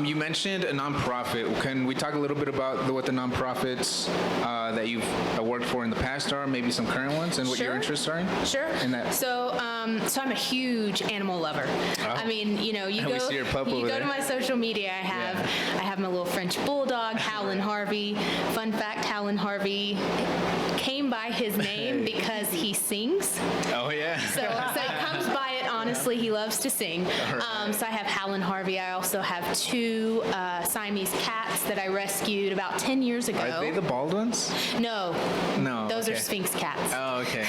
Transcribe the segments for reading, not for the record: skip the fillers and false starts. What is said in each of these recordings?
You mentioned a nonprofit. Can we talk a little bit about what the nonprofits that you've worked for in the past are, maybe some current ones, and what your interests are in? Sure. In that? So I'm a huge animal lover. Oh. I mean, you We see your pup over go there. to my social media. I have my little French bulldog, Howlin' Harvey. Fun fact: Howlin' Harvey came by his name because he sings. Oh yeah. So he comes by it honestly. He loves to sing. Right. So I have Howlin' Harvey. I also have 2 Siamese cats that I rescued about 10 years ago. Are they the bald ones? No. No. Those okay. are Sphinx cats. Oh, okay.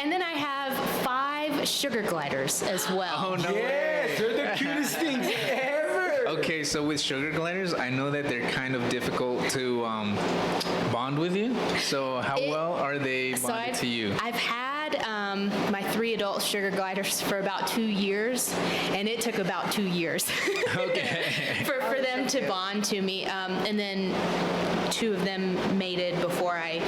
And then I have 5 sugar gliders as well. Oh no way. They're the cutest things ever. Okay, so with sugar gliders, I know that they're kind of difficult to bond with you. So how well are they bonded to you? I've had my 3 adult sugar gliders for about 2 years, and it took about 2 years Okay. for them to bond to me. And then 2 of them mated before I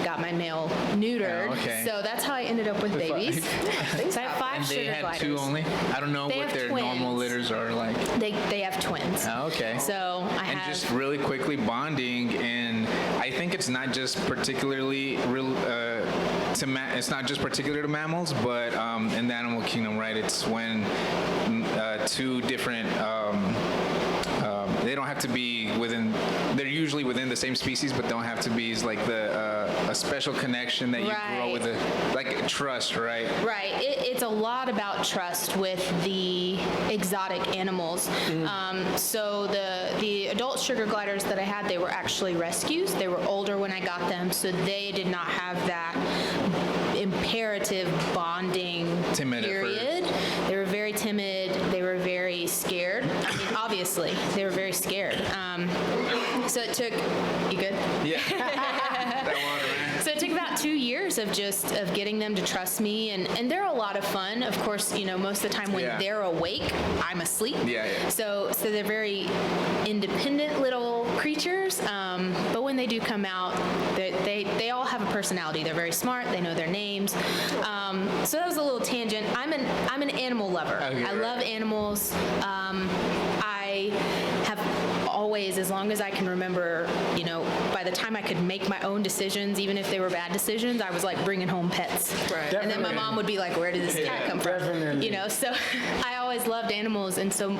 got my male neutered. Oh, okay. So that's how I ended up with babies. So I have 5 And they sugar had gliders. 2 only? I don't know They what have their twins. normal litters are like. They have twins. Oh, okay. So I And have. just really quickly bonding, and I think it's not just particularly it's not just particular to mammals, but in the animal kingdom, right? It's when 2 different they don't have to be within. They're usually within the same species, but don't have to be like a special connection that you grow with, like trust, right? Right. It's a lot about trust with the exotic animals. So the adult sugar gliders that I had, they were actually rescues. They were older when I got them, so they did not have that imperative bonding period. They were very timid. They were very scared. I mean, obviously, they were very scared. So it took. You good? Yeah. That one, right? So it took about 2 years of getting them to trust me, and they're a lot of fun. Of course, most of the time when they're awake, I'm asleep. Yeah. So they're very independent little creatures, but when they do come out, they all have a personality. They're very smart. They know their names. So that was a little tangent. I'm an animal lover. Okay, I love animals. I have always, as long as I can remember, by the time I could make my own decisions, even if they were bad decisions, I was like bringing home pets. Right. And then my mom would be like, "Where did this cat come from?" Definitely. So I always loved animals. And so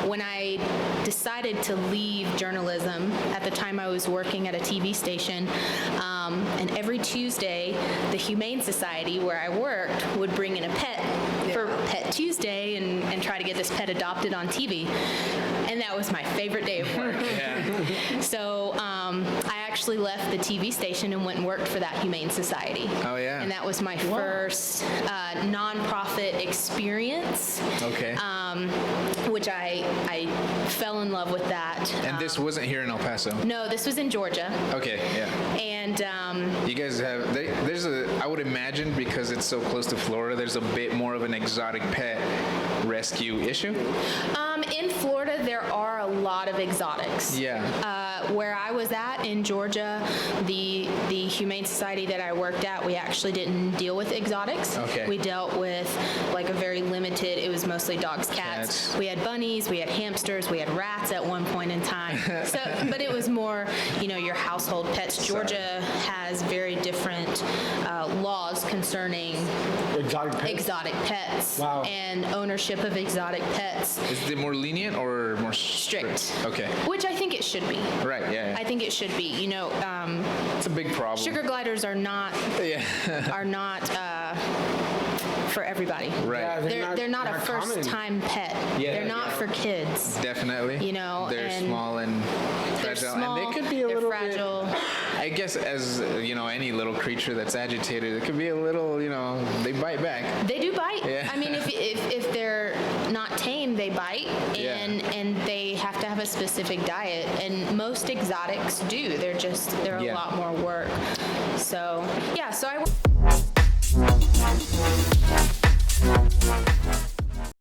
when I decided to leave journalism, at the time I was working at a TV station, and every Tuesday, the Humane Society where I worked would bring in a pet for Pet Tuesday and try to get this pet adopted on TV. And that was my favorite day of work. So I actually left the TV station and went and worked for that Humane Society. Oh, yeah. And that was my first nonprofit experience. Okay. Which I fell in love with that. And this wasn't here in El Paso? No, this was in Georgia. Okay, yeah. And you guys have, I would imagine, because it's so close to Florida, there's a bit more of an exotic pet rescue issue? In Florida, there are a lot of exotics. Yeah. Where I was at in Georgia, the Humane Society that I worked at, we actually didn't deal with exotics. Okay. We dealt with like a very limited, it was mostly dogs, cats. We had bunnies, we had hamsters, we had rats at one point in time. But it was more, your household pets. Georgia has very different laws concerning exotic pets Wow. and ownership of exotic pets. Is it more lenient or more Strict. Okay. Which I think it should be. Right, yeah. I think it should be. It's a big problem. Sugar gliders are not for everybody. Right. Yeah, They're not a first-time pet. Yeah, They're not for kids. Definitely. They're small and fragile. They're small. And they could be a they're little fragile. bit, I guess, as any little creature that's agitated, it could be a little, they bite back. They do bite. Yeah. I mean, if they're not tame, they bite, and they have to have a specific diet. And most exotics do. They're a lot more work. So yeah. So I.